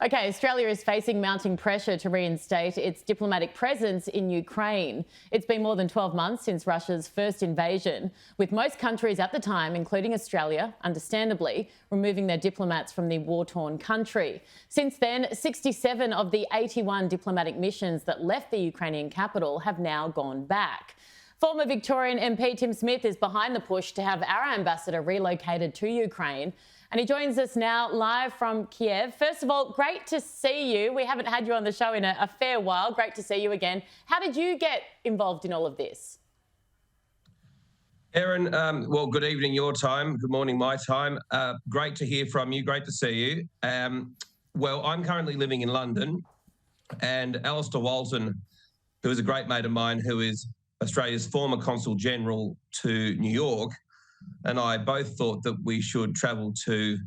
Okay, Australia is facing mounting pressure to reinstate its diplomatic presence in Ukraine. It's been more than 12 months since Russia's first invasion, with most countries at the time, including Australia, understandably, removing their diplomats from the war-torn country. Since then, 67 of the 81 diplomatic missions that left the Ukrainian capital have now gone back. Former Victorian MP Tim Smith is behind the push to have our ambassador relocated to Ukraine. And he joins us now live from Kyiv. First of all, great to see you. We haven't had you on the show in a fair while. Great to see you again. How did you get involved in all of this? Erin, well, good evening your time. Good morning my time. Great to hear from you. Great to see you. Well, I'm currently living in London, and Alistair Walton, who is a great mate of mine, who is Australia's former Consul-General to New York, and I both thought that we should travel to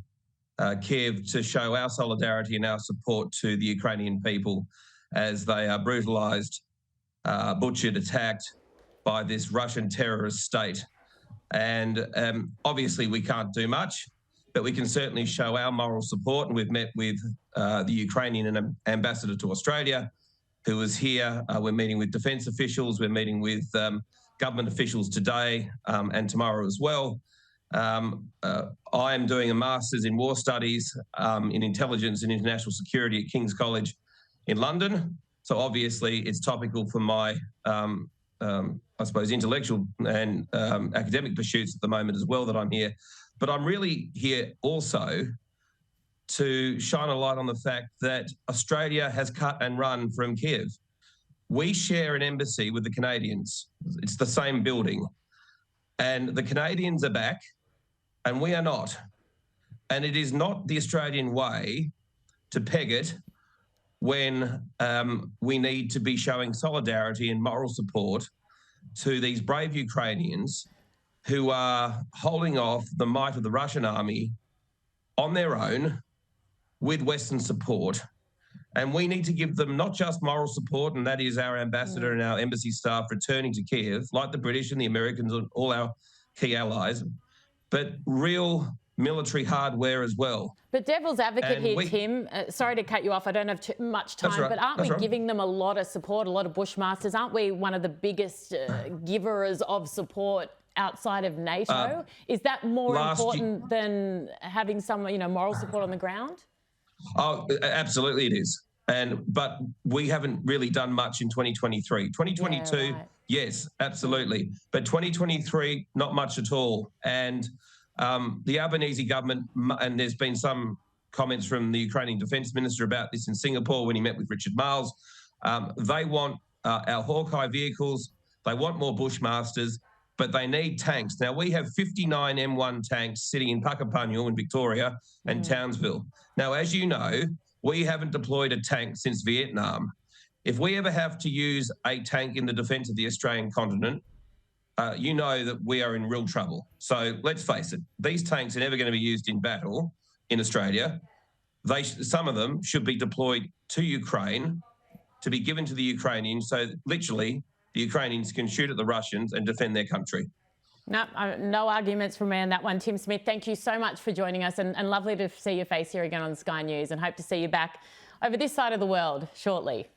Kyiv to show our solidarity and our support to the Ukrainian people as they are brutalized, butchered, attacked by this Russian terrorist state. And obviously we can't do much, but we can certainly show our moral support. And we've met with the Ukrainian ambassador to Australia, who is here. We're meeting with defence officials. We're meeting with government officials today and tomorrow as well. I am doing a Master's in War Studies in Intelligence and International Security at King's College in London. So obviously it's topical for my, I suppose, intellectual and academic pursuits at the moment as well that I'm here. But I'm really here also to shine a light on the fact that Australia has cut and run from Kyiv. We share an embassy with the Canadians. It's the same building. And the Canadians are back and we are not. And it is not the Australian way to peg it when we need to be showing solidarity and moral support to these brave Ukrainians who are holding off the might of the Russian army on their own with Western support. And we need to give them not just moral support, and that is our ambassador and our embassy staff returning to Kyiv, like the British and the Americans and all our key allies, but real military hardware as well. But devil's advocate here, Tim, sorry to cut you off, I don't have too much time, but aren't we giving them a lot of support, a lot of Bushmasters? Aren't we one of the biggest givers of support outside of NATO? Is that more important than having some, moral support on the ground? Oh, absolutely it is. But we haven't really done much in 2023. 2022, yeah, right. Yes, absolutely. But 2023, not much at all. And the Albanese government, and there's been some comments from the Ukrainian defence minister about this in Singapore when he met with Richard Marles. They want our Hawkeye vehicles. They want more Bushmasters, but they need tanks. Now, we have 59 M1 tanks sitting in Puckapunyal in Victoria and Townsville. Now, as you know, we haven't deployed a tank since Vietnam. If we ever have to use a tank in the defence of the Australian continent, you know that we are in real trouble. So let's face it, these tanks are never going to be used in battle in Australia. Some of them should be deployed to Ukraine to be given to the Ukrainians, so literally the Ukrainians can shoot at the Russians and defend their country. No arguments from me on that one. Tim Smith, thank you so much for joining us, and lovely to see your face here again on Sky News, and hope to see you back over this side of the world shortly.